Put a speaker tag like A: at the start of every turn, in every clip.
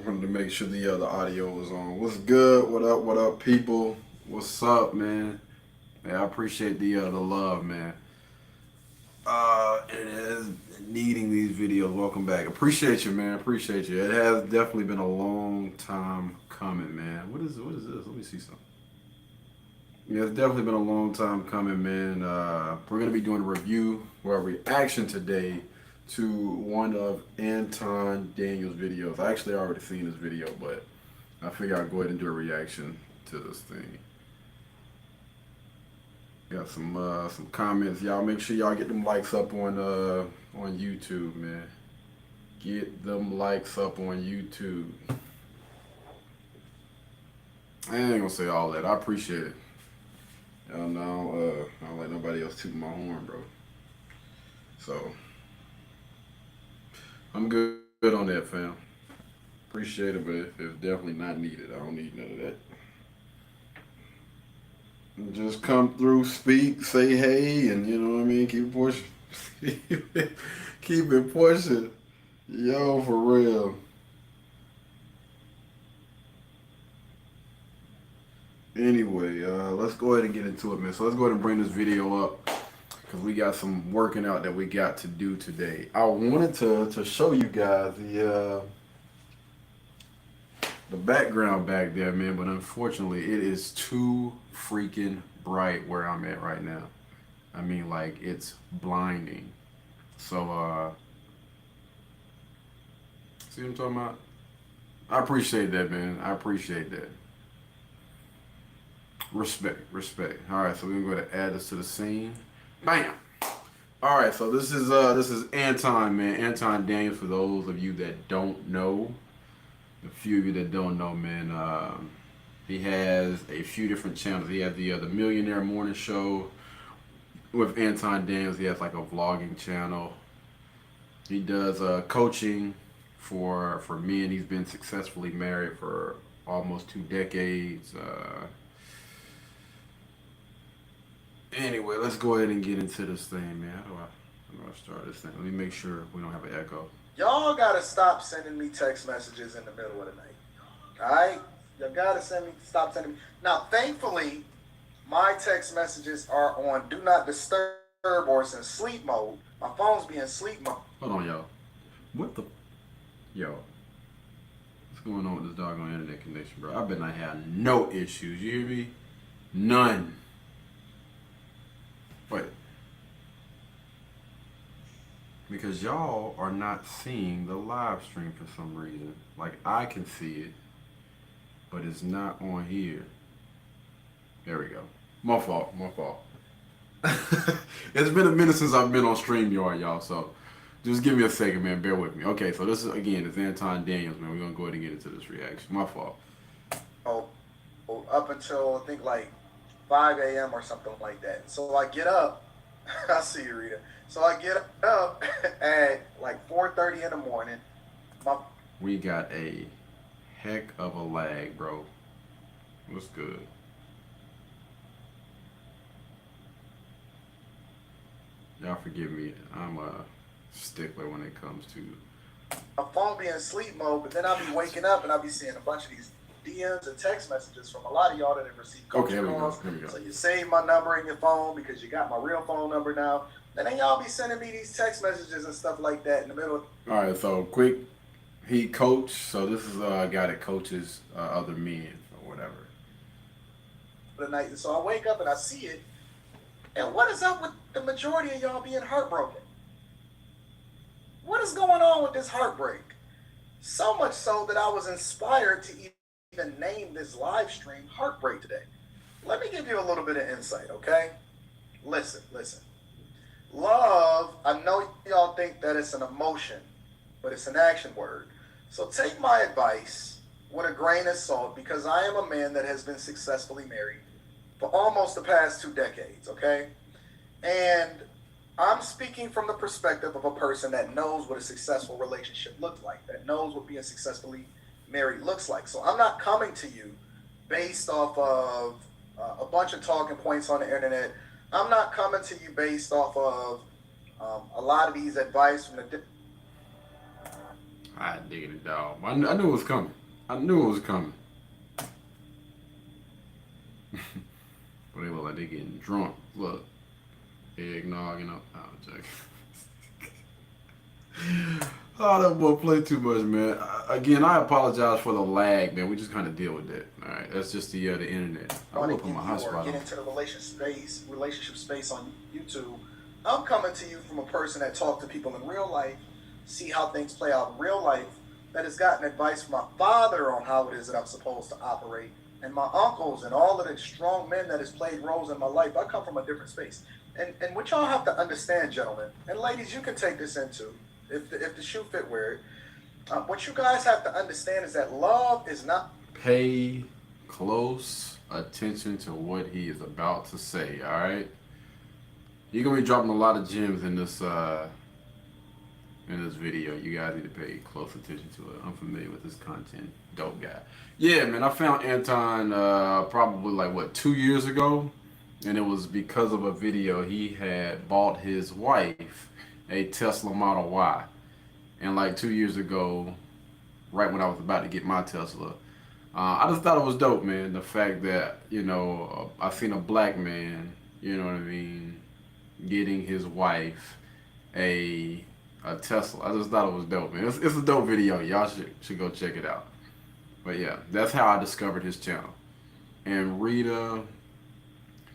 A: Wanted to make sure the audio was on. What's good? What up, people? What's up, man? Man, I appreciate the love, man. It is needing these videos. Welcome back. Appreciate you, man. Appreciate you. It has definitely been a long time coming, man. What is this? Let me see something. Yeah, it's definitely been a long time coming, man. We're gonna be doing a review or a reaction today to one of Anton Daniel's videos. I actually already seen this video, but I figure I'll go ahead and do a reaction to this thing. Got some comments. Y'all make sure y'all get them likes up on YouTube, man. Get them likes up on YouTube. I ain't gonna say all that. I appreciate it. Y'all know I don't let nobody else toot my horn, bro. So I'm good on that, fam. Appreciate it, but it's definitely not needed. I don't need none of that. Just come through, speak, say hey, and you know what I mean. Keep it pushing. Keep it pushing. Yo, for real. Anyway, let's go ahead and get into it, man. So let's go ahead and bring this video up because we got some working out that we got to do today. I wanted to show you guys the background back there, man, but unfortunately it is too freaking bright where I'm at right now. I mean, like, it's blinding. So see what I'm talking about? I appreciate that, man. I appreciate that. Respect. All right, so we're gonna go ahead and add this to the scene. Bam. All right, so this is Anton, man. Anton Daniels. For those of you that don't know, a few of you that don't know, man, he has a few different channels. He has the Millionaire Morning Show with Anton Daniels. He has like a vlogging channel. He does coaching for men. He's been successfully married for almost 2 decades. Anyway, let's go ahead and get into this thing, man. How do I start this thing? Let me make sure we don't have an echo.
B: Y'all gotta stop sending me text messages in the middle of the night. Alright? Y'all gotta stop sending me. Now, thankfully, my text messages are on Do Not Disturb or it's in sleep mode. My phone's be in sleep mode.
A: Hold on, y'all. What the? Yo. What's going on with this doggone internet connection, bro? I bet I have no issues. You hear me? None. Wait. Because y'all are not seeing the live stream for some reason. Like, I can see it, but it's not on here. There we go. My fault. It's been a minute since I've been on StreamYard, y'all, so just give me a second, man. Bear with me. Okay, so this is, again, it's Anton Daniels, man. We're going to go ahead and get into this reaction. My fault.
B: Oh, up until, I think, like 5 a.m. or something like that. So I get up. I see you, Rita. So I get up at like 4:30 in the morning.
A: We got a heck of a lag, bro. What's good? Y'all forgive me. I'm a stickler when it comes to
B: my phone be in sleep mode, but then I'll be waking up and I'll be seeing a bunch of these DMs and text messages from a lot of y'all that have received coaching calls.
A: Here we go.
B: So you save my number in your phone because you got my real phone number now. And then y'all be sending me these text messages and stuff like that in the middle of...
A: All right, so quick, he coach. So this is a guy that coaches other men or whatever.
B: The night, and so I wake up and I see it. And what is up with the majority of y'all being heartbroken? What is going on with this heartbreak? So much so that I was inspired to even name this live stream Heartbreak today. Let me give you a little bit of insight, okay? Listen. Love, I know y'all think that it's an emotion, but it's an action word. So take my advice with a grain of salt because I am a man that has been successfully married for almost the past 2 decades, okay? And I'm speaking from the perspective of a person that knows what a successful relationship looks like, that knows what being successfully married looks like. So I'm not coming to you based off of a bunch of talking points on the internet, I'm not coming to you based off of a lot of these advice from the.
A: I diggity dog. I knew it was coming. I knew it was coming. But they look like they getting drunk. Look, eggnog and up. Oh, Jack. Oh, that boy play too much, man. Again, I apologize for the lag, man. We just kind of deal with that. All right, that's just the internet. I
B: Want
A: will
B: to
A: put
B: give
A: my
B: you or
A: hotspot
B: get
A: on.
B: into the relationship space on YouTube. I'm coming to you from a person that talked to people in real life, see how things play out in real life, that has gotten advice from my father on how it is that I'm supposed to operate, and my uncles and all of the strong men that has played roles in my life. I come from a different space. And what y'all have to understand, gentlemen, and ladies, you can take this into, if the shoe fit wear it, what you guys have to understand is that love is not.
A: Pay close attention to what he is about to say. All right, you're gonna be dropping a lot of gems in this video. You guys need to pay close attention to it. I'm familiar with this content. Dope guy. Yeah, man. I found Anton probably like what 2 years ago, and it was because of a video he had bought his wife a Tesla Model Y, and like 2 years ago, right when I was about to get my Tesla, I just thought it was dope, man. The fact that I seen a black man, you know what I mean, getting his wife a a Tesla. I just thought it was dope, man. It's a dope video. Y'all should go check it out. But yeah, that's how I discovered his channel. And Rita,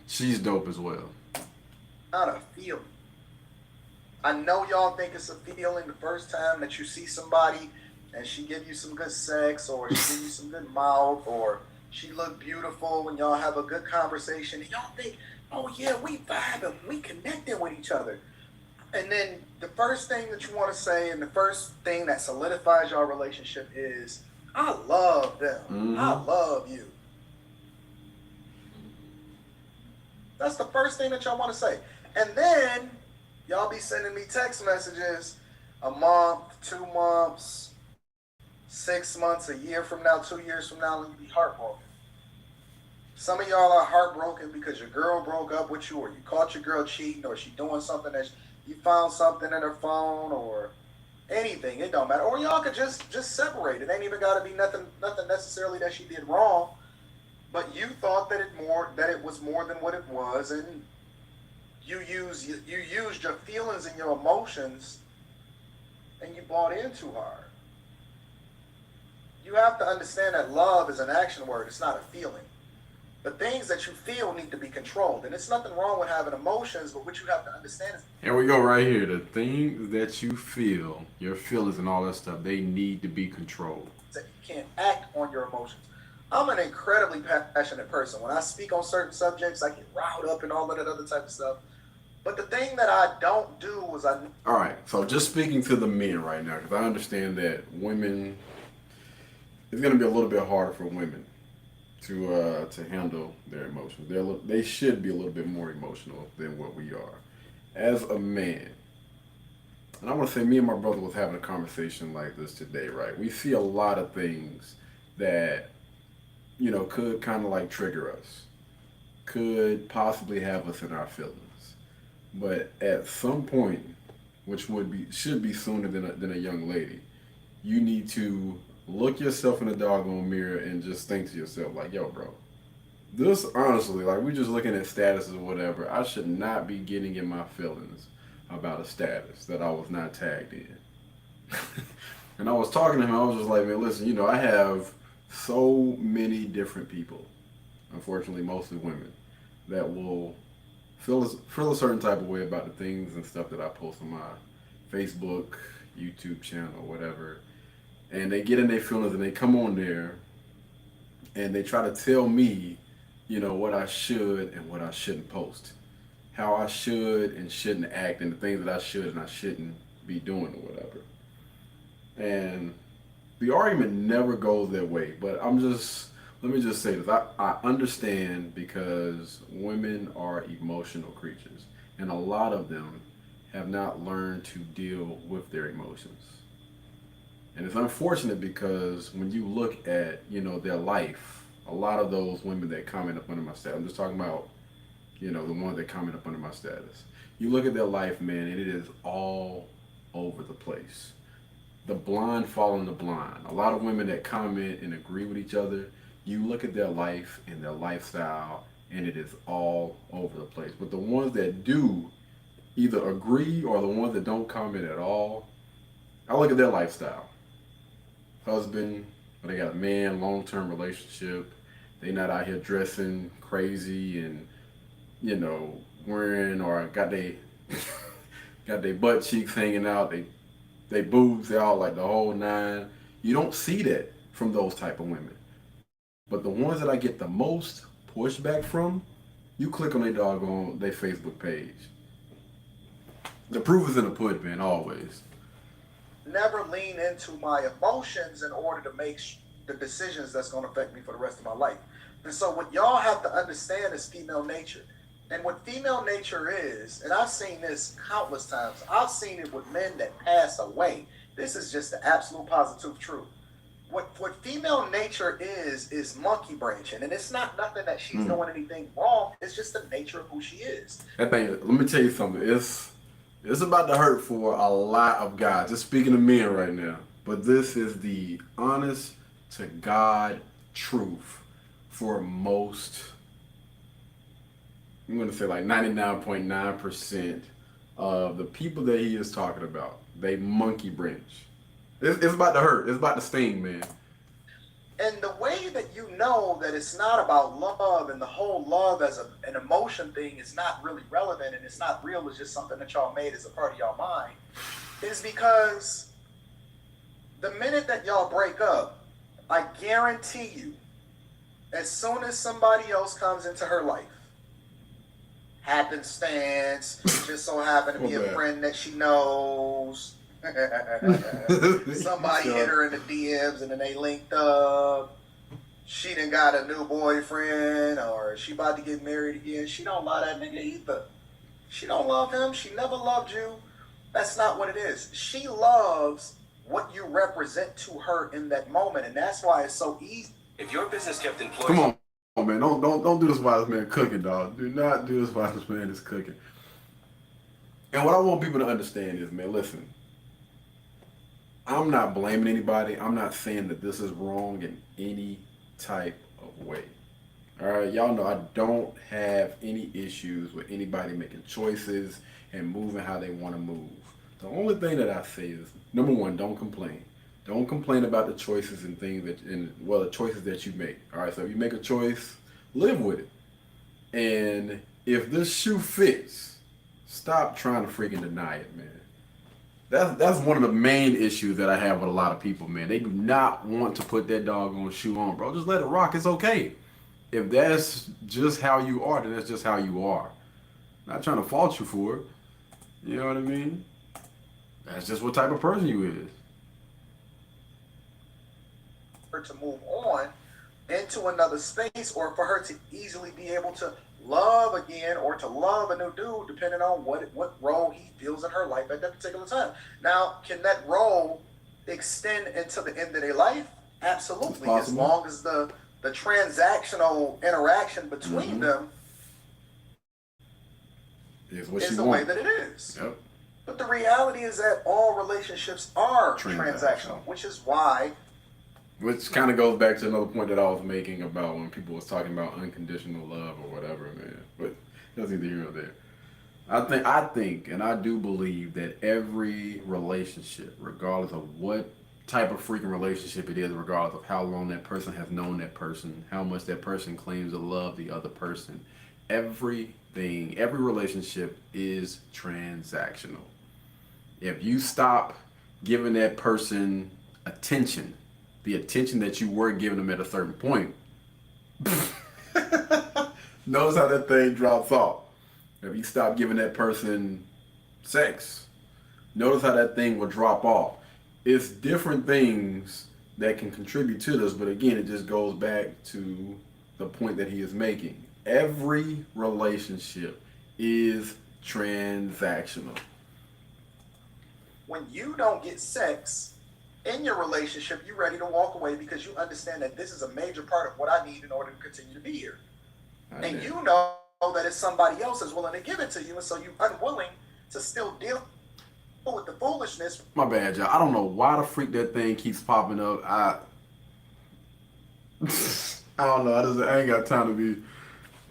A: she's dope as well.
B: Not a feeling. I know y'all think it's a feeling the first time that you see somebody and she give you some good sex, or she give you some good mouth, or she look beautiful when y'all have a good conversation, and y'all think, oh yeah, we vibing, we connecting with each other. And then the first thing that you want to say, and the first thing that solidifies your relationship is, I love them. I love you. That's the first thing that y'all want to say. And then y'all be sending me text messages a month, 2 months, 6 months, a year from now, 2 years from now, and you be heartbroken. Some of y'all are heartbroken because your girl broke up with you, or you caught your girl cheating, or she doing something that you found something in her phone, or anything. It don't matter. Or y'all could just separate. It ain't even got to be nothing necessarily that she did wrong, but you thought that it was more than what it was, and you used your feelings and your emotions, and you bought in too hard. You have to understand that love is an action word. It's not a feeling. The things that you feel need to be controlled. And it's nothing wrong with having emotions, but what you have to understand is...
A: Here we go right here. The things that you feel, your feelings and all that stuff, they need to be controlled.
B: That you can't act on your emotions. I'm an incredibly passionate person. When I speak on certain subjects, I get riled up and all of that other type of stuff. But the thing that I don't do is All
A: right, so just speaking to the men right now, because I understand that women... It's going to be a little bit harder for women to handle their emotions. They should be a little bit more emotional than what we are. As a man, and I want to say me and my brother was having a conversation like this today, right? We see a lot of things that, could kind of like trigger us, could possibly have us in our feelings. But at some point, which should be sooner than a young lady, you need to look yourself in the doggone mirror and just think to yourself, like, yo, bro, this honestly, like, we're just looking at statuses or whatever. I should not be getting in my feelings about a status that I was not tagged in. And I was talking to him, I was just like, man, listen, I have so many different people, unfortunately, mostly women, that will feel a certain type of way about the things and stuff that I post on my Facebook, YouTube channel, whatever. And they get in their feelings and they come on there and they try to tell me, what I should and what I shouldn't post. How I should and shouldn't act, and the things that I should and I shouldn't be doing or whatever. And the argument never goes that way, but let me just say this. I understand, because women are emotional creatures, and a lot of them have not learned to deal with their emotions. And it's unfortunate because when you look at, their life, a lot of those women that comment up under my stat, I'm just talking about, You know, the ones that comment up under my status. You look at their life, man, and it is all over the place. The blind following the blind. A lot of women that comment and agree with each other, you look at their life and their lifestyle, and it is all over the place. But the ones that do either agree or the ones that don't comment at all, I look at their lifestyle. Husband, they got a man, long term relationship. They not out here dressing crazy and wearing or got they got their butt cheeks hanging out, they boobs, they all like the whole nine. You don't see that from those type of women. But the ones that I get the most pushback from, you click on their doggone their Facebook page. The proof is in the pudding, man, always.
B: Never lean into my emotions in order to make the decisions that's going to affect me for the rest of my life. And so what y'all have to understand is female nature. And what female nature is, and I've seen this countless times, I've seen it with men that pass away. This is just the absolute positive truth. What female nature is monkey branching. And it's not nothing that she's doing anything wrong. It's just the nature of who she is.
A: That thing, let me tell you something. It's about to hurt for a lot of guys. Just speaking to men right now. But this is the honest to God truth for most, I'm going to say like 99.9% of the people that he is talking about. They monkey branch. It's about to hurt. It's about to sting, man.
B: And the way that you know that it's not about love and the whole love as an emotion thing is not really relevant and it's not real, it's just something that y'all made as a part of y'all mind, is because the minute that y'all break up, I guarantee you, as soon as somebody else comes into her life, happenstance, just so happen to be a friend that she knows, somebody hit her in the DMs and then they linked up, she done got a new boyfriend or she about to get married again, she don't love that nigga either. She don't love him. She never loved you. That's not what it is. She loves what you represent to her in that moment, and that's why it's so easy. If your business kept employees,
A: come on, man, don't do this while this man cooking, dog. Do not do this while this man is cooking. And what I want people to understand is, man, listen. I'm not blaming anybody. I'm not saying that this is wrong in any type of way. All right, y'all know I don't have any issues with anybody making choices and moving how they want to move. The only thing that I say is, number one, don't complain. Don't complain about the choices and things the choices that you make. All right, so if you make a choice, live with it. And if this shoe fits, stop trying to freaking deny it, man. That's one of the main issues that I have with a lot of people, man. They do not want to put that doggone shoe on, bro. Just let it rock. It's okay. If that's just how you are, then that's just how you are. Not trying to fault you for it. You know what I mean? That's just what type of person you is.
B: For her to move on into another space, or for her to easily be able to love again or to love a new dude, depending on what role he feels in her life at that particular time. Now, can that role extend into the end of their life? Absolutely, as long as the transactional interaction between them is the way that it is.
A: Yep.
B: But the reality is that all relationships are transactional, which is why.
A: Which kind of goes back to another point that I was making about when people was talking about unconditional love or whatever, man. But that's either here or there. I think, and I do believe that every relationship, regardless of what type of freaking relationship it is, regardless of how long that person has known that person, how much that person claims to love the other person, every relationship is transactional. If you stop giving that person attention, the attention that you were giving them at a certain point, notice how that thing drops off. If you stop giving that person sex, notice how that thing will drop off. It's different things that can contribute to this, but again, it just goes back to the point that he is making. Every relationship is transactional.
B: When you don't get sex in your relationship, you're ready to walk away because you understand that this is a major part of what I need in order to continue to be here. And you know that it's somebody else that's willing to give it to you, and so you unwilling to still deal with the foolishness.
A: My bad, y'all. I don't know why the freak that thing keeps popping up. I don't know. I ain't got time to be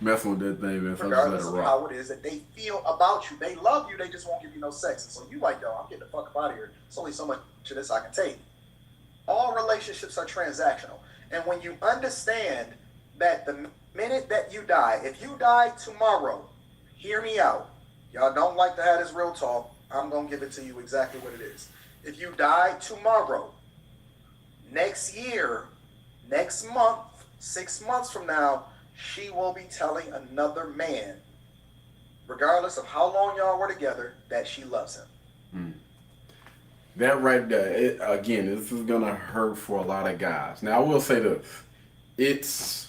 A: messing with that thing, man. So I just let
B: Regardless
A: it
B: of
A: rock.
B: how it is that they feel about you, they love you. They just won't give you no sex. And so you like, yo, I'm getting the fuck up out of here. It's only so much of this I can take. All relationships are transactional, and when you understand that the minute that you die, if you die tomorrow, hear me out. Y'all don't like to have this real talk. I'm gonna give it to you exactly what it is. If you die tomorrow, next year, next month, 6 months from now, she will be telling another man, regardless of how long y'all were together, that she loves him.
A: Mm. That right there, again, this is gonna hurt for a lot of guys. Now, I will say this: it's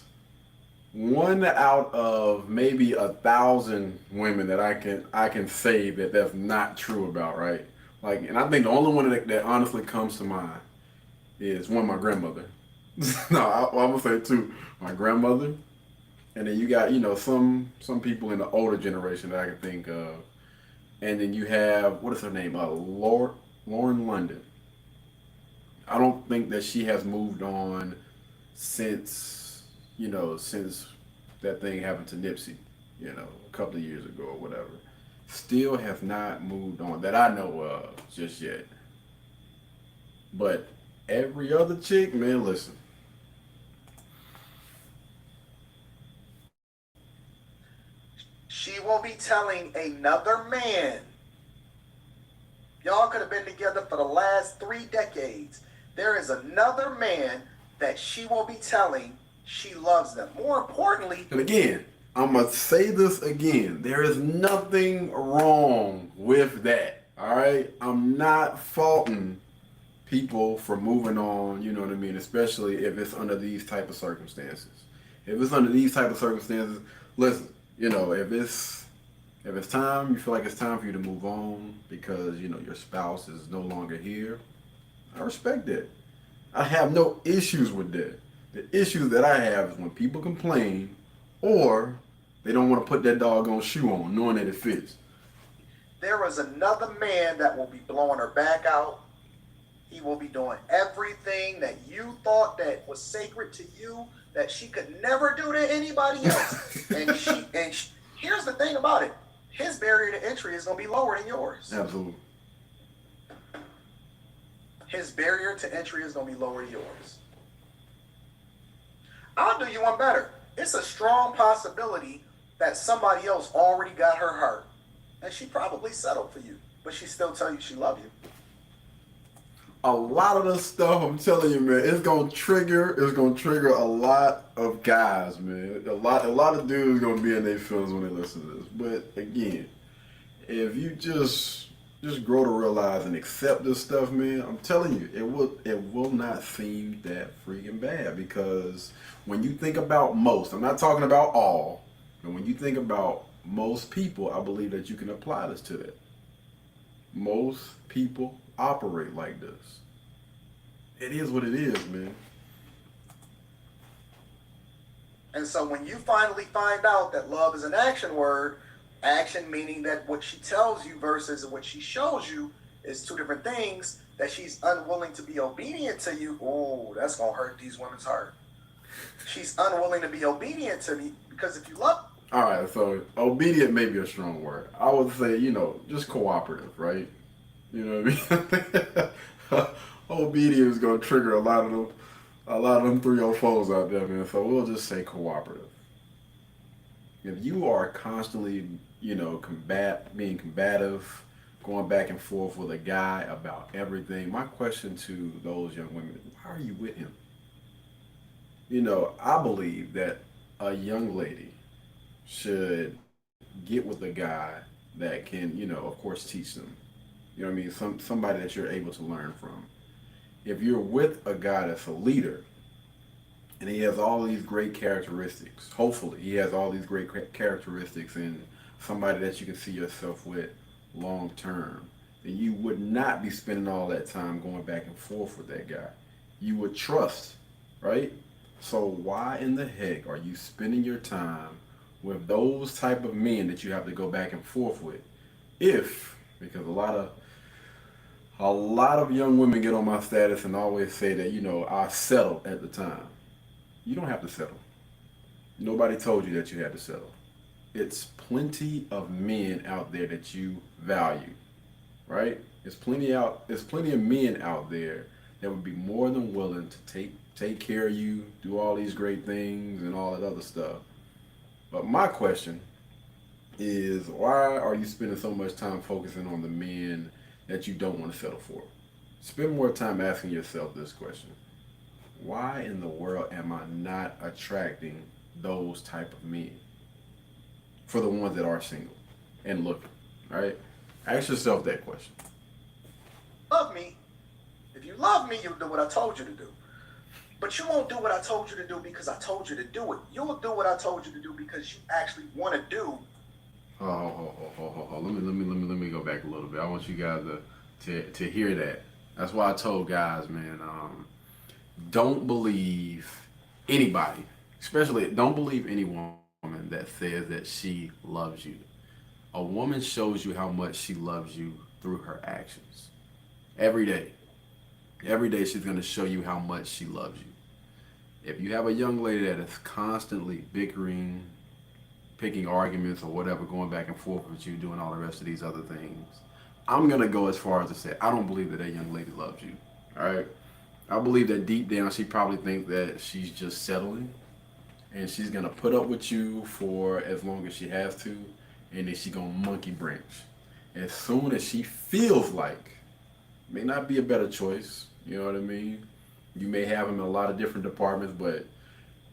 A: one out of maybe 1,000 women that I can say that that's not true about, right? Like, and I think the only one that honestly comes to mind is one, my grandmother. No, I'm gonna say two, my grandmother, and then you got some people in the older generation that I can think of, and then you have, what is her name? Lauren London. I don't think that she has moved on since since that thing happened to Nipsey, a couple of years ago or whatever. Still have not moved on that I know of just yet. But every other chick, man, listen.
B: She will be telling another man, y'all could have been together for the last 3 decades. There is another man that she will be telling she loves them. More importantly,
A: And again, I'm going to say this again. There is nothing wrong with that. All right? I'm not faulting people for moving on, you know what I mean? Especially if it's under these type of circumstances. If it's under these type of circumstances, listen, if it's time, you feel like it's time for you to move on because, your spouse is no longer here, I respect that. I have no issues with that. The issue that I have is when people complain or they don't want to put that doggone shoe on knowing that it fits.
B: there is another man that will be blowing her back out. He will be doing everything that you thought that was sacred to you that she could never do to anybody else. and here's the thing about it. His barrier to entry is going to be lower than yours.
A: Absolutely.
B: His barrier to entry is going to be lower than yours. I'll do you one better. It's a strong possibility that somebody else already got her heart. And she probably settled for you. But she still tell you she love you.
A: A lot of the stuff, I'm telling you, man, it's gonna trigger a lot of guys, man. A lot of dudes gonna be in their feelings when they listen to this. But again, if you just grow to realize and accept this stuff, man, I'm telling you, it will not seem that freaking bad because when you think about most, I'm not talking about all, but when you think about most people, I believe that you can apply this to that. Most people operate like this. It is what it is, man.
B: And so when you finally find out that love is an action word, action meaning that what she tells you versus what she shows you is two different things, that she's unwilling to be obedient to you, oh, that's going to hurt these women's heart. She's unwilling to be obedient to me because if you love...
A: All right, so obedient may be a strong word. I would say, just cooperative, right? You know what I mean? Obedience is gonna trigger a lot of them 304s out there, man. So we'll just say cooperative. If you are constantly, being combative, going back and forth with a guy about everything, my question to those young women: why are you with him? I believe that a young lady should get with a guy that can, of course, teach them. You know what I mean? Somebody that you're able to learn from. If you're with a guy that's a leader and he has all these great characteristics, hopefully he has all these great characteristics and somebody that you can see yourself with long term, then you would not be spending all that time going back and forth with that guy. You would trust, right? So why in the heck are you spending your time with those type of men that you have to go back and forth with. Because a lot of young women get on my status and always say that, I settled at the time. You don't have to settle. Nobody told you that you had to settle. It's plenty of men out there that you value, right? There's plenty of men out there that would be more than willing to take care of you, do all these great things and all that other stuff. But my question is, why are you spending so much time focusing on the men that you don't want to settle for? Spend more time asking yourself this question. Why in the world am I not attracting those type of men? For the ones that are single and looking, right? Ask yourself that question.
B: Love me. If you love me, you'll do what I told you to do. But you won't do what I told you to do because I told you to do it. You'll do what I told you to do because you actually want to do.
A: Oh. Let me go back a little bit. I want you guys to hear that. That's why I told guys, man, don't believe anybody, especially don't believe any woman that says that she loves you. A woman shows you how much she loves you through her actions. Every day. Every day she's going to show you how much she loves you. If you have a young lady that is constantly bickering, picking arguments or whatever, going back and forth with you, doing all the rest of these other things, I'm going to go as far as to say, I don't believe that young lady loves you. All right? I believe that deep down she probably thinks that she's just settling and she's going to put up with you for as long as she has to, and then she's going to monkey branch. As soon as she feels like, may not be a better choice, you know what I mean? You may have him in a lot of different departments, but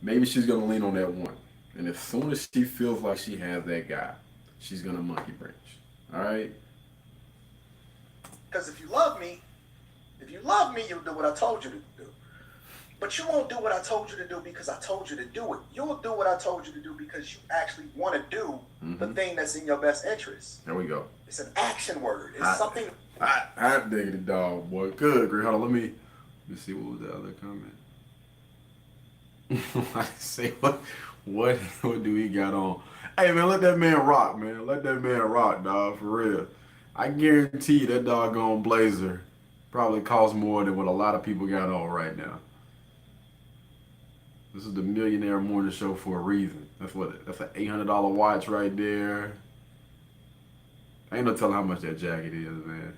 A: maybe she's going to lean on that one. And as soon as she feels like she has that guy, she's going to monkey branch. All right?
B: Because if you love me, you'll do what I told you to do. But you won't do what I told you to do because I told you to do it. You'll do what I told you to do because you actually want to do the thing that's in your best interest.
A: There we go.
B: It's an action word. It's something.
A: I dig the dog, boy. Good, great. Hold on, let me see what was the other comment. I say what do he got on? Hey man, let that man rock, man. Let that man rock, dog, for real. I guarantee you that doggone blazer probably costs more than what a lot of people got on right now. This is the Millionaire Morning Show for a reason. That's an $800 watch right there. I ain't no telling how much that jacket is, man.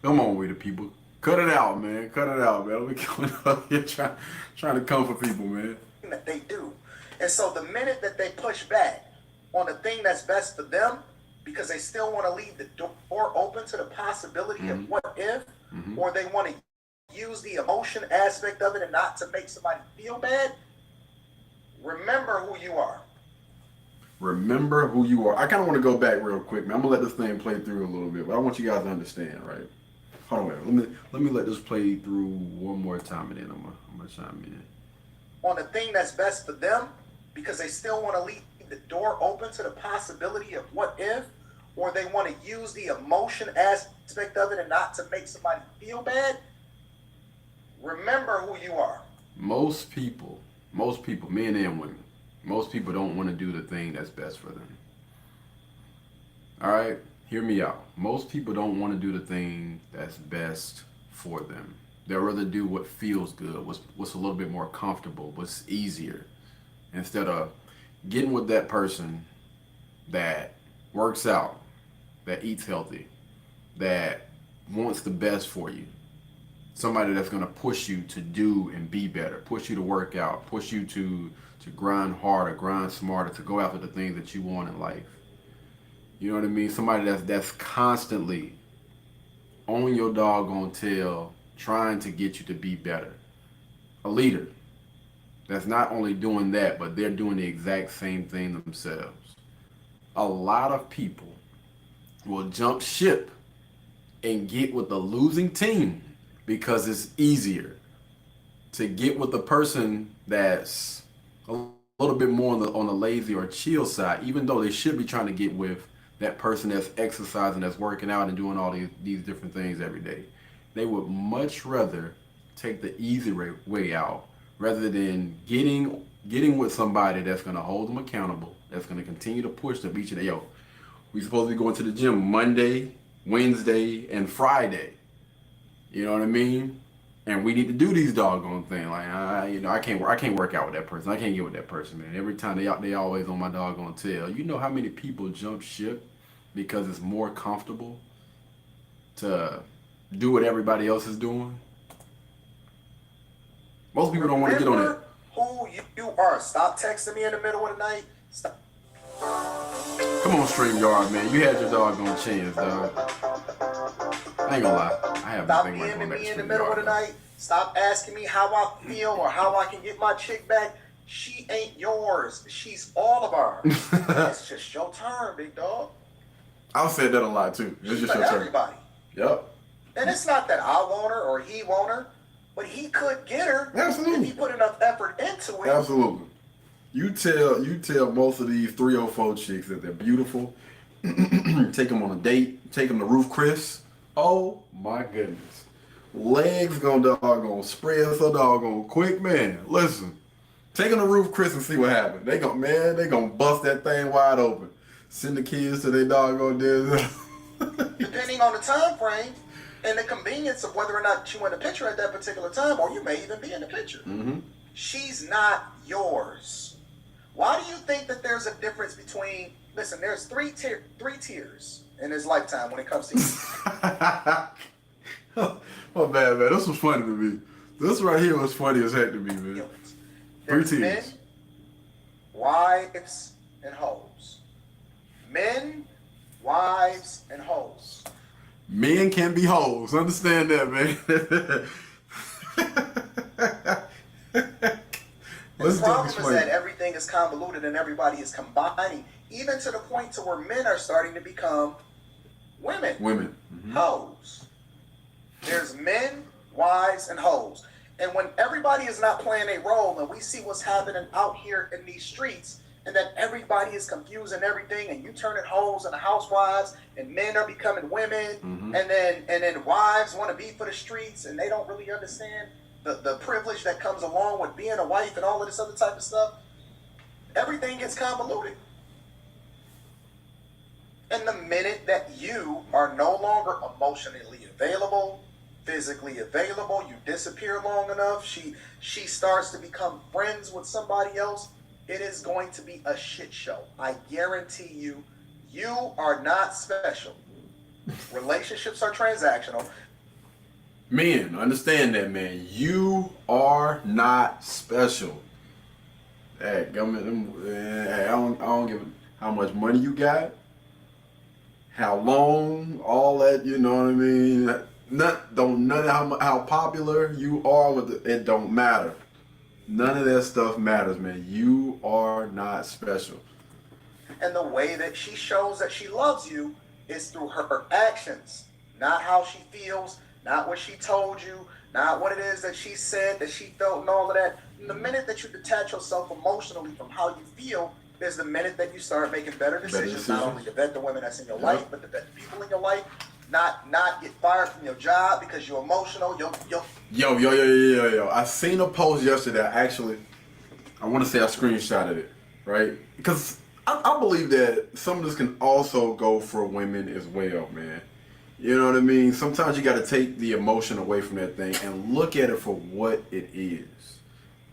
A: Come on with it, people. Cut it out, man. Cut it out, man. We coming up here trying to comfort people, man.
B: That they do. And so the minute that they push back on the thing that's best for them, because they still want to leave the door open to the possibility of what if, or they want to use the emotion aspect of it and not to make somebody feel bad, remember who you are.
A: Remember who you are. I kind of want to go back real quick, man. I'm going to let this thing play through a little bit, but I want you guys to understand, right? Hold on, let me let this play through one more time, and then I'm gonna chime in.
B: On the thing that's best for them, because they still want to leave the door open to the possibility of what if, or they want to use the emotion aspect of it and not to make somebody feel bad, remember who you are.
A: Most people, men and women, most people don't want to do the thing that's best for them. All right? Hear me out. Most people don't want to do the thing that's best for them. They'd rather do what feels good, what's a little bit more comfortable, what's easier, instead of getting with that person that works out, that eats healthy, that wants the best for you. Somebody that's going to push you to do and be better, push you to work out, push you to grind harder, grind smarter, to go after the things that you want in life. You know what I mean? Somebody that's constantly on your doggone tail, trying to get you to be better. A leader that's not only doing that, but they're doing the exact same thing themselves. A lot of people will jump ship and get with the losing team because it's easier to get with the person that's a little bit more on the lazy or chill side, even though they should be trying to get with that person that's exercising, that's working out and doing all these different things every day. They would much rather take the easy way out rather than getting getting with somebody that's gonna hold them accountable, that's gonna continue to push them each day. Yo, we supposed to be going to the gym Monday, Wednesday, and Friday. You know what I mean? And we need to do these doggone things. Like, I can't work out with that person. I can't get with that person, man. Every time they always on my doggone tail. You know how many people jump ship because it's more comfortable to do what everybody else is doing? Most people don't want to get on it.
B: Who you are. Stop texting me in the middle of the night. Stop.
A: Come on, StreamYard, man. You had your doggone chance, dog. I ain't gonna lie. I have
B: Stop
A: nothing like
B: being
A: going back
B: me
A: to
B: in the middle of the night. Stop asking me how I feel or how I can get my chick back. She ain't yours. She's all of ours. It's just your turn, big dog.
A: I've said that a lot too. It's just
B: For
A: your turn.
B: everybody.
A: Yep.
B: And it's not that I want her or he want her, but he could get her
A: Absolutely.
B: if he put enough effort into it.
A: Absolutely. You tell most of these 304 chicks that they're beautiful. Take them on a date. Take them to Roof Chris. Oh my goodness. Legs gonna doggone spread so doggone quick, man. Listen. Take them to Roof Chris and see what happens. They gonna bust that thing wide open. Send the kids to their doggone dinner.
B: Depending on the time frame and the convenience of whether or not you in the picture at that particular time, or you may even be in the picture.
A: Mm-hmm.
B: She's not yours. Why do you think that there's a difference between? Listen, there's three tiers in his lifetime when it comes to you.
A: My bad, man. This was funny to me. This right here was funny as heck to me, man.
B: There's
A: 3
B: men,
A: tiers.
B: wives, and hoes. Men, wives, and hoes.
A: Men can be hoes. Understand that, man.
B: The problem is that everything is convoluted and everybody is combining, even to the point to where men are starting to become women.
A: Women. Mm-hmm.
B: Hoes. There's men, wives, and hoes. And when everybody is not playing a role and we see what's happening out here in these streets and that everybody is confusing everything and you turning hoes into housewives and men are becoming women,
A: mm-hmm.
B: and then wives want to be for the streets and they don't really understand the privilege that comes along with being a wife and all of this other type of stuff, everything gets convoluted. And the minute that you are no longer emotionally available, physically available, you disappear long enough, she starts to become friends with somebody else, it is going to be a shit show. I guarantee you, you are not special. Relationships are transactional.
A: Men, understand that, man. You are not special. Hey, government, I don't give a how much money you got, how long, all that. You know what I mean? None of how popular you are with it don't matter. None of that stuff matters, man. You are not special.
B: And the way that she shows that she loves you is through her actions, not how she feels, not what she told you, not what it is that she said, that she felt, and all of that. And the minute that you detach yourself emotionally from how you feel is the minute that you start making better decisions. Not only to vet the women that's in your life, but to vet the people in your life. Not get fired from your job because you're emotional.
A: Yo. I seen a post yesterday. I want to say I screenshotted it, right? Because I believe that some of this can also go for women as well, man. You know what I mean? Sometimes you got to take the emotion away from that thing and look at it for what it is.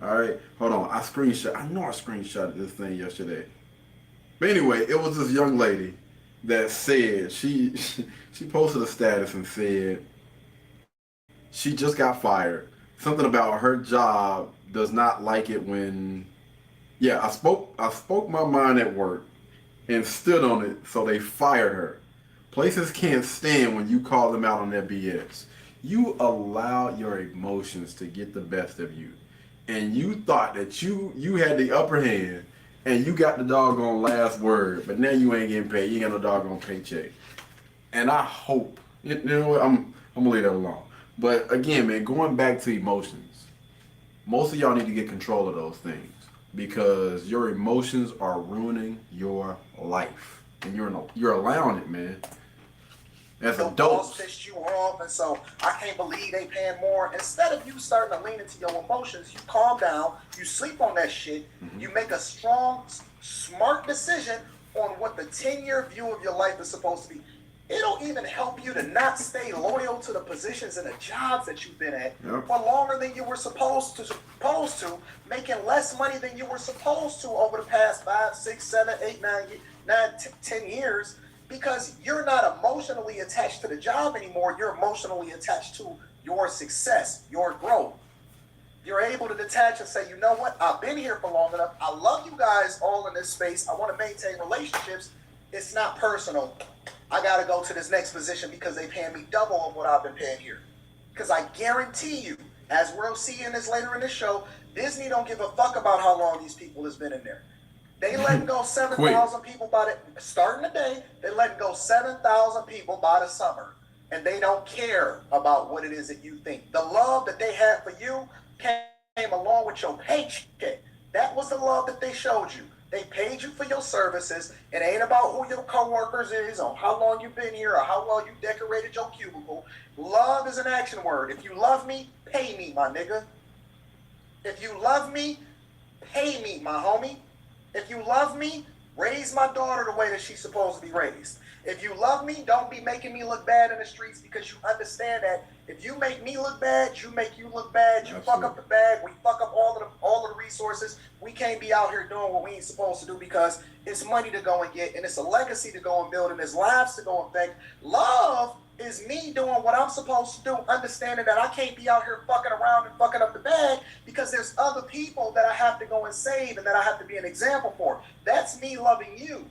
A: All right? Hold on. I know I screenshotted this thing yesterday. But anyway, it was this young lady that said, she posted a status and said she just got fired. Something about her job does not like it when, I spoke my mind at work and stood on it, so they fired her. Places can't stand when you call them out on their BS. You allow your emotions to get the best of you. And you thought that you had the upper hand and you got the doggone last word, but now you ain't getting paid. You ain't got no doggone paycheck. And I hope, you know what, I'm gonna leave that alone. But again, man, going back to emotions, most of y'all need to get control of those things because your emotions are ruining your life. And you're allowing it, man. As
B: Your
A: adults.
B: boss pissed you off. myself, and so I can't believe they paying more. Instead of you starting to lean into your emotions, you calm down, you sleep on that shit, you make a strong, smart decision on what the 10-year view of your life is supposed to be. It'll even help you to not stay loyal to the positions and the jobs that you've been at for longer than you were supposed to, making less money than you were supposed to over the past 5, 6, 7, 8, 10 years, because you're not emotionally attached to the job anymore. You're emotionally attached to your success, your growth. You're able to detach and say, you know what? I've been here for long enough. I love you guys all in this space. I want to maintain relationships. It's not personal. I got to go to this next position because they paying me double of what I've been paying here. Because I guarantee you, as we'll see in this later in the show, Disney don't give a fuck about how long these people has been in there. They letting go 7,000 people starting today. They letting go 7,000 people by the summer. And they don't care about what it is that you think. The love that they had for you came along with your paycheck. That was the love that they showed you. They paid you for your services. It ain't about who your coworkers is or how long you've been here or how well you decorated your cubicle. Love is an action word. If you love me, pay me, my nigga. If you love me, pay me, my homie. If you love me, raise my daughter the way that she's supposed to be raised. If you love me, don't be making me look bad in the streets, because you understand that if you make me look bad, you make you look bad. You fuck up the bag. We fuck up all of the resources. We can't be out here doing what we ain't supposed to do, because it's money to go and get, and it's a legacy to go and build, and there's lives to go and affect. Love is me doing what I'm supposed to do, understanding that I can't be out here fucking around and fucking up the bag, because there's other people that I have to go and save and that I have to be an example for. That's me loving you.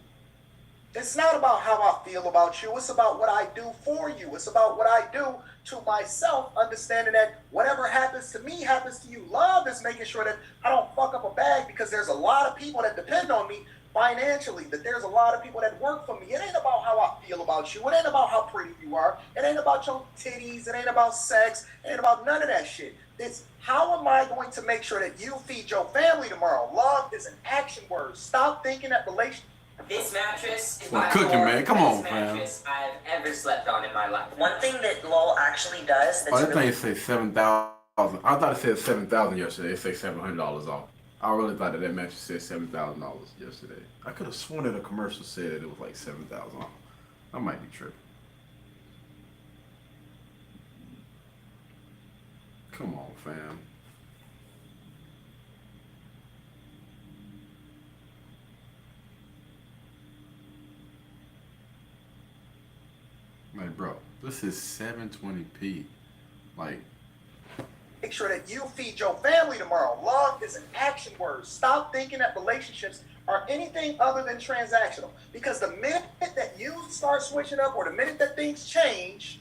B: It's not about how I feel about you. It's about what I do for you. It's about what I do to myself, understanding that whatever happens to me happens to you. Love is making sure that I don't fuck up a bag, because there's a lot of people that depend on me financially, that there's a lot of people that work for me. It ain't about how I feel about you. It ain't about how pretty you are. It ain't about your titties. It ain't about sex. It ain't about none of that shit. It's how am I going to make sure that you feed your family tomorrow? Love is an action word. Stop thinking that relationship.
C: This mattress is
A: Well, cooking, man. Come on, fam.
C: mattress I've ever slept on in my life.
D: One thing that LOL actually does that's
A: Oh, that
D: really
A: thing say 7,000. I thought it said 7,000 yesterday. It say $700 off. I really thought that mattress said $7,000 yesterday. I could have sworn that a commercial said that it was like 7,000 off. I might be tripping. Come on, fam. Like, bro, this is 720p. Like,
B: make sure that you feed your family tomorrow. Love is an action word. Stop thinking that relationships are anything other than transactional. Because the minute that you start switching up, or the minute that things change,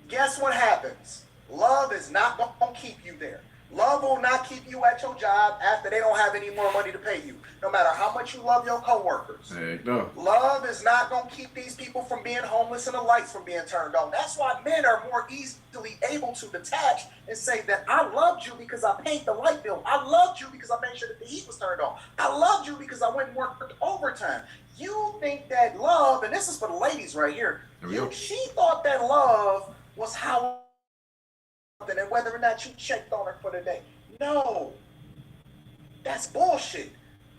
B: guess what happens? Love is not going to keep you there. Love will not keep you at your job after they don't have any more money to pay you, no matter how much you love your coworkers.
A: hey, no.
B: Love is not going to keep these people from being homeless and the lights from being turned on. That's why men are more easily able to detach and say that I loved you because I paid the light bill. I loved you because I made sure that the heat was turned on. I loved you because I went and worked overtime. You think that love, and this is for the ladies right here, she thought that love was how, and whether or not you checked on her for the day. No. That's bullshit.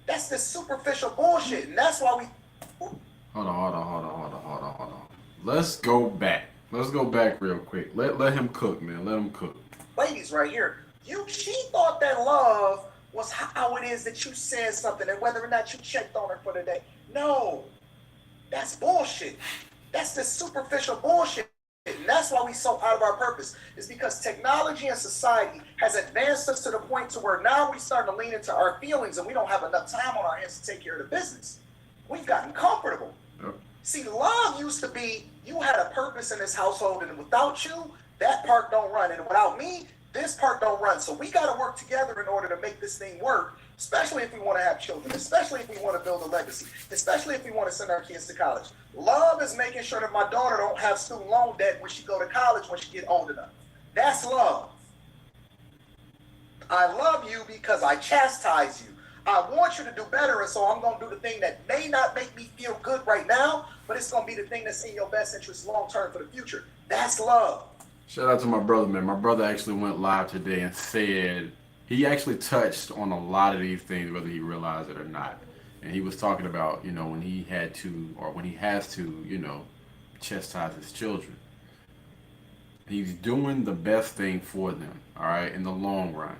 B: That's the superficial bullshit. And that's why we...
A: Hold on. Let's go back. Let's go back real quick. Let him cook, man. Let him cook.
B: Ladies right here, she thought that love was how it is that you said something and whether or not you checked on her for the day. No. That's bullshit. That's the superficial bullshit. And that's why we so out of our purpose. It's because technology and society has advanced us to the point to where now we're starting to lean into our feelings and we don't have enough time on our hands to take care of the business. We've gotten comfortable.
A: Yep.
B: See, love used to be, you had a purpose in this household, and without you, that part don't run. And without me, this part don't run. So we got to work together in order to make this thing work, especially if we want to have children, especially if we want to build a legacy, especially if we want to send our kids to college. Love is making sure that my daughter don't have student loan debt when she go to college when she get old enough. That's love. I love you because I chastise you. I want you to do better, and so I'm going to do the thing that may not make me feel good right now, but but it's going to be the thing that's in your best interest long term for the future. That's love.
A: Shout out to my brother, man. My brother actually went live today and said he actually touched on a lot of these things, whether he realized it or not. And he was talking about, you know, when he had to, or when he has to, you know, chastise his children. He's doing the best thing for them, all right, in the long run.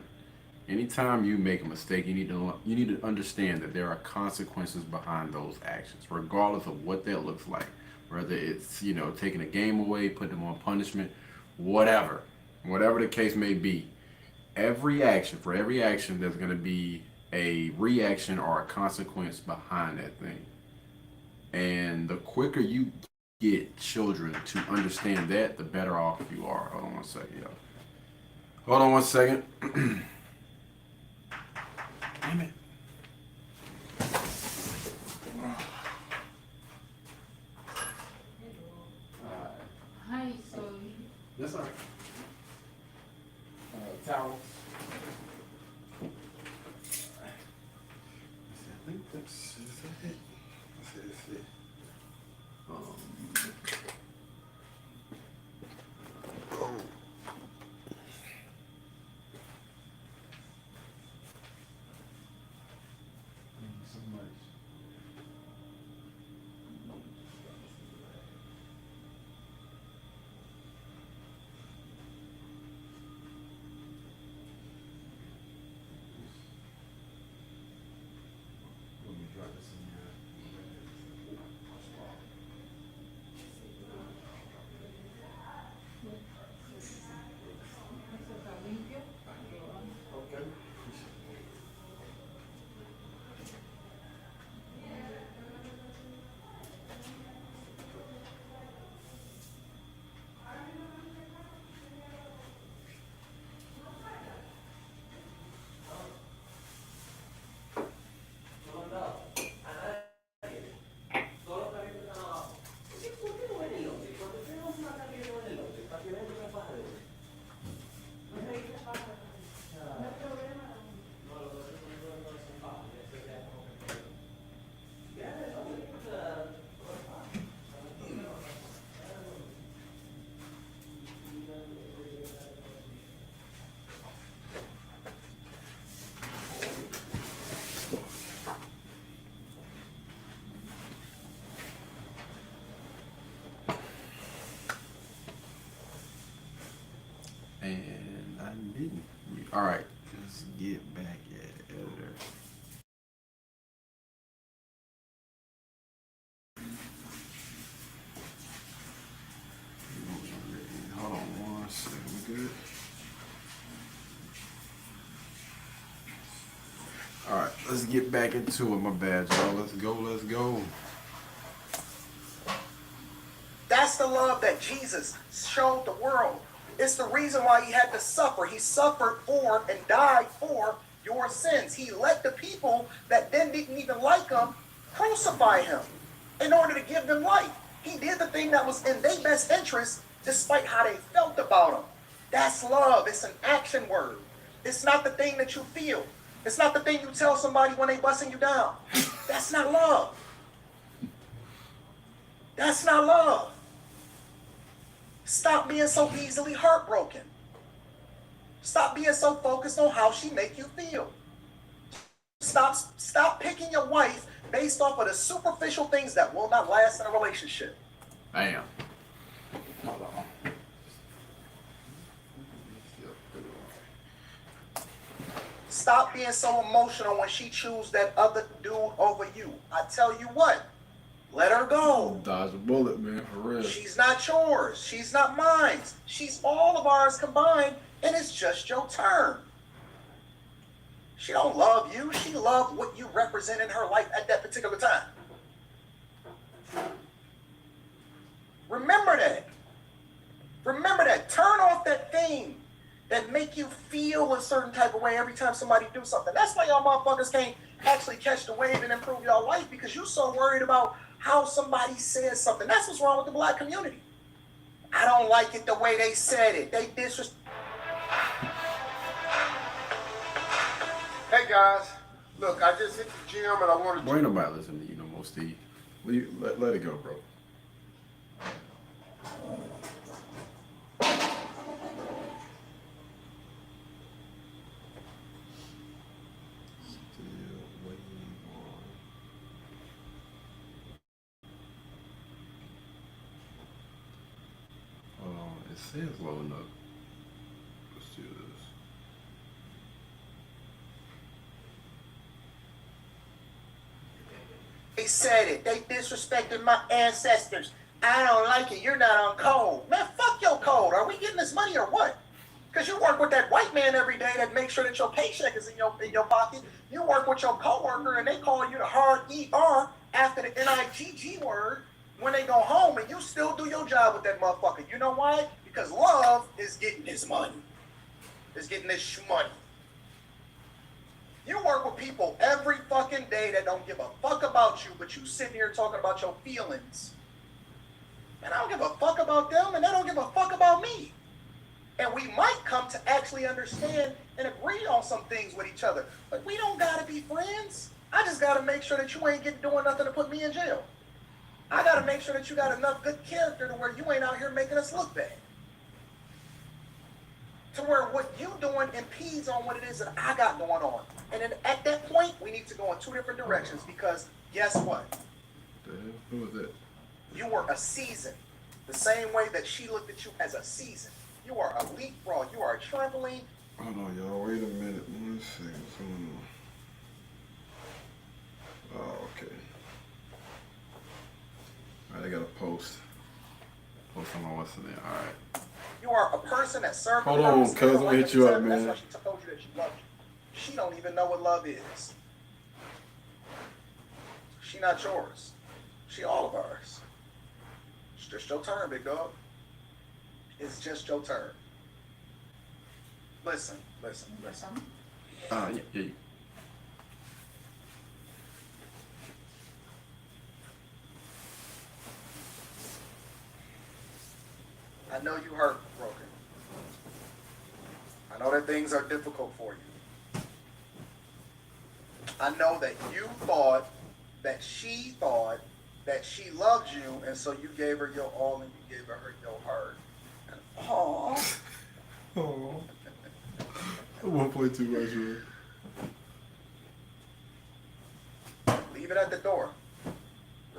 A: Anytime you make a mistake, you need to understand that there are consequences behind those actions, regardless of what that looks like. Whether it's, you know, taking a game away, putting them on punishment, whatever the case may be. For every action, there's going to be a reaction or a consequence behind that thing. And the quicker you get children to understand that, the better off you are. Hold on one second, y'all. Hold on one second. Damn it.
E: Hi, so
A: That's all right. Towels. I think that's it. That's it. Oh. Thank you so much. Let me drop this in here. Okay. And I didn't. All right, let's get back at editor. Hold on one second. We good? All right, let's get back into it. My bad, y'all. Let's go. Let's go.
B: That's the love that Jesus showed the world. It's the reason why he had to suffer. He suffered for and died for your sins. He let the people that then didn't even like him crucify him in order to give them life. He did the thing that was in their best interest despite how they felt about him. That's love. It's an action word. It's not the thing that you feel. It's not the thing you tell somebody when they busting you down. That's not love. That's not love. Stop being so easily heartbroken. Stop being so focused on how she make you feel. Stop picking your wife based off of the superficial things that will not last in a relationship.
A: Bam. Hold on.
B: Stop being so emotional when she chooses that other dude over you. I tell you what, let her go.
A: Dodge a bullet, man, for real.
B: She's not yours. She's not mine. She's all of ours combined, and it's just your turn. She don't love you. She loves what you represent in her life at that particular time. Remember that. Remember that. Turn off that thing that make you feel a certain type of way every time somebody do something. That's why y'all motherfuckers can't actually catch the wave and improve y'all life, because you're so worried about how somebody says something. That's what's wrong with the black community. I don't like it the way they said it. They disrespect.
F: Hey guys, look, I just hit the gym and I wanted to.
A: Boy, ain't nobody listening to you no more, Steve. Let it go, bro. Still waiting on. Hold on, it says loading up. Let's do this.
B: They said it. They disrespected my ancestors. I don't like it. You're not on code. Man, fuck your code. Are we getting this money or what? Because you work with that white man every day that makes sure that your paycheck is in your pocket. You work with your coworker and they call you the hard ER after the NIGG word when they go home and you still do your job with that motherfucker. You know why? Because love is getting this money. Is getting this money. You work with people every fucking day that don't give a fuck about you, but you sitting here talking about your feelings. And I don't give a fuck about them, and they don't give a fuck about me. And we might come to actually understand and agree on some things with each other. But we don't gotta be friends. I just gotta make sure that you ain't doing nothing to put me in jail. I gotta make sure that you got enough good character to where you ain't out here making us look bad. To where what you doing impedes on what it is that I got going on. And then at that point, we need to go in two different directions because guess what?
A: Who was that?
B: You were a season. The same way that she looked at you as a season. You are a leapfrog. You are a trampoline.
A: Hold on, y'all. Wait a minute. One second. What's going on? Oh, okay. All right, I got a post. Post on my what's in there. All right.
B: You are a person that served.
A: Hold on, cuz I'm gonna hit you up, man.
B: That's why she told you that she loved you. She don't even know what love is. She not yours. She all of ours. It's just your turn, big dog. It's just your turn. Listen.
A: Yeah.
B: I know you heartbroken. I know that things are difficult for you. I know that you thought that she loved you, and so you gave her your all and you gave her your heart. Aww.
A: Oh. 1.2 much, man.
B: Leave it at the door.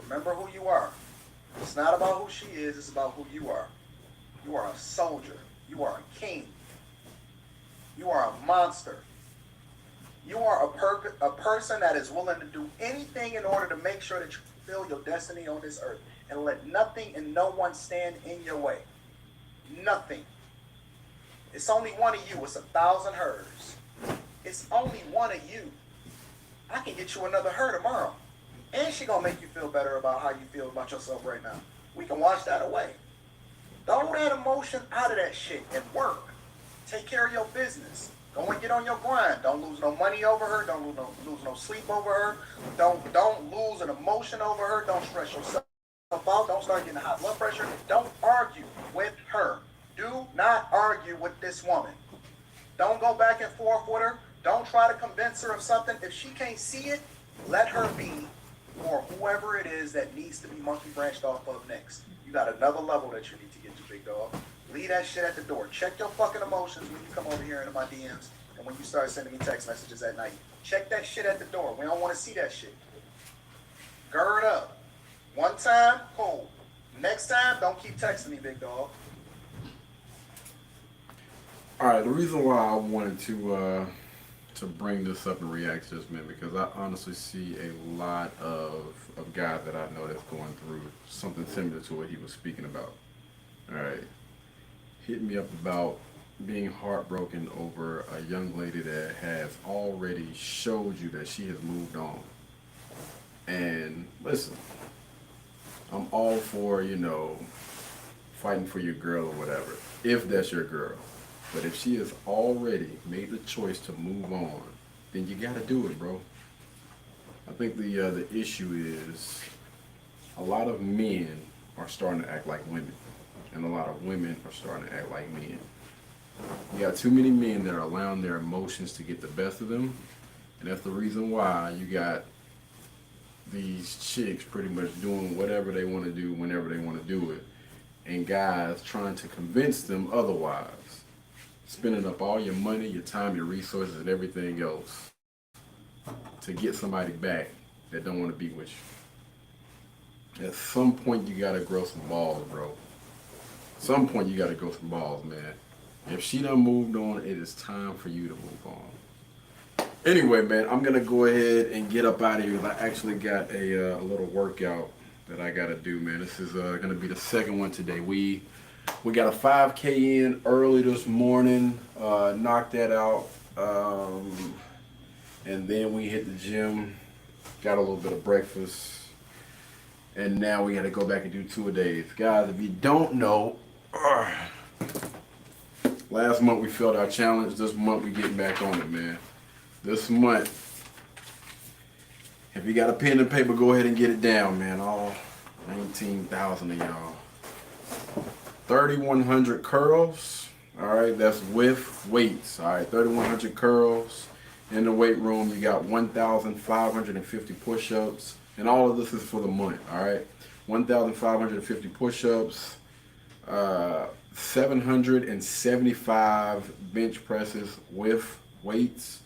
B: Remember who you are. It's not about who she is, it's about who you are. You are a soldier. You are a king. You are a monster. You are a person that is willing to do anything in order to make sure that you fulfill your destiny on this earth and let nothing and no one stand in your way. Nothing. It's only one of you. It's 1,000 hers. It's only one of you. I can get you another her tomorrow. And she gonna make you feel better about how you feel about yourself right now. We can wash that away. Throw that emotion out of that shit and work. Take care of your business. Go and get on your grind. Don't lose no money over her. Don't lose no sleep over her. Don't lose an emotion over her. Don't stress yourself out. Don't start getting high blood pressure. Don't argue with her. Do not argue with this woman. Don't go back and forth with her. Don't try to convince her of something. If she can't see it, let her be for whoever it is that needs to be monkey branched off of next. You got another level that you need to get to, big dog. Leave that shit at the door. Check your fucking emotions when you come over here into my DMs and when you start sending me text messages at night. Check that shit at the door. We don't want to see that shit. Gird up. One time, cool. Next time, don't keep texting me, big dog.
A: All right, the reason why I wanted to bring this up and react to this, man, because I honestly see a lot of guys that I know that's going through something similar to what he was speaking about. All right, hit me up about being heartbroken over a young lady that has already showed you that she has moved on. And listen, I'm all for, fighting for your girl or whatever, if that's your girl. But if she has already made the choice to move on, then you gotta do it, bro. I think the issue is a lot of men are starting to act like women, and a lot of women are starting to act like men. You got too many men that are allowing their emotions to get the best of them, and that's the reason why you got these chicks pretty much doing whatever they want to do whenever they want to do it. and guys trying to convince them otherwise. Spending up all your money, your time, your resources, and everything else to get somebody back that don't want to be with you. At some point, you gotta grow some balls, bro. At some point, you gotta grow some balls, man. If she done moved on, it is time for you to move on. Anyway, man, I'm gonna go ahead and get up out of here. I actually got a little workout that I gotta do, man. This is gonna be the second one today. We got a 5K in early this morning, knocked that out, and then we hit the gym, got a little bit of breakfast, and now we gotta go back and do 2 a days. Guys, if you don't know, last month we failed our challenge. This month we getting back on it, man. This month, if you got a pen and paper, go ahead and get it down, man. All 19,000 of y'all. 3,100 curls. All right, that's with weights. All right, 3,100 curls. In the weight room, you got 1,550 push-ups. And all of this is for the month, all right? 1,550 push-ups. 775 bench presses with weights.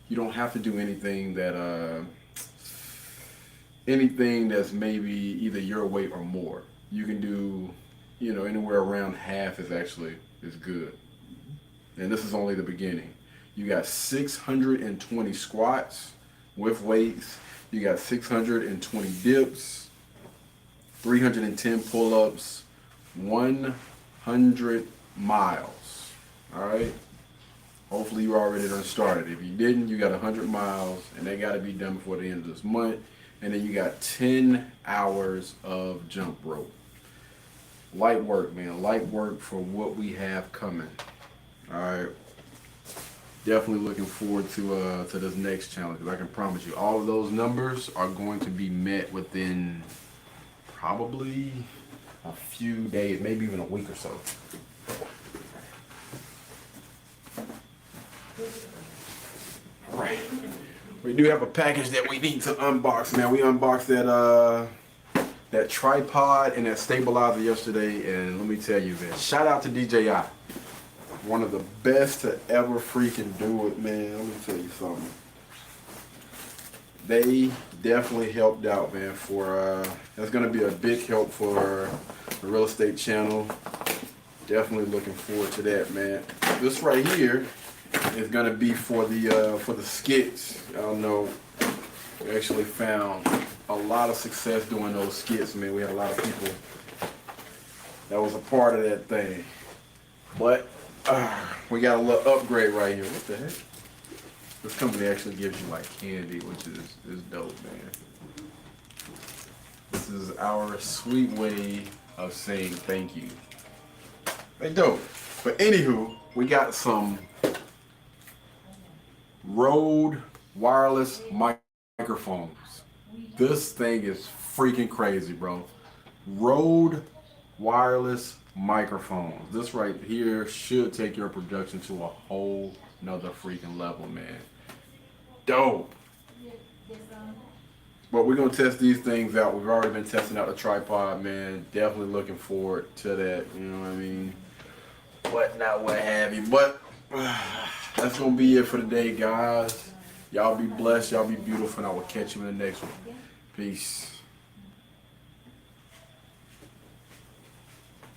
A: You don't have to do anything that's maybe either your weight or more. You can do, anywhere around half is good. And this is only the beginning. You got 620 squats with weights. You got 620 dips, 310 pull-ups, 100 miles. All right. Hopefully you already done started. If you didn't, you got 100 miles, and they got to be done before the end of this month. And then you got 10 hours of jump rope. Light work, man. Light work for what we have coming. All right. Definitely looking forward to this next challenge, because I can promise you all of those numbers are going to be met within probably a few days, maybe even a week or so. All right. We do have a package that we need to unbox, man. We unboxed that tripod and that stabilizer yesterday, and let me tell you, man, shout out to DJI. One of the best to ever freaking do it, man. Let me tell you something. They definitely helped out, man. That's gonna be a big help for the real estate channel. Definitely looking forward to that, man. This right here is gonna be for the skits. I don't know. We actually found a lot of success doing those skits, man. We had a lot of people that was a part of that thing. But we got a little upgrade right here. What the heck? This company actually gives you like candy, which is dope, man. This is our sweet way of saying thank you. They dope. But anywho, we got some Rode wireless microphones. This thing is freaking crazy, bro. Rode wireless microphones. This right here should take your production to a whole nother freaking level, man. Dope. But we're gonna test these things out. We've already been testing out the tripod, man. Definitely looking forward to that. You know what I mean? What have you. But that's gonna be it for today, guys. Y'all be blessed, y'all be beautiful, and I will catch you in the next one. Peace.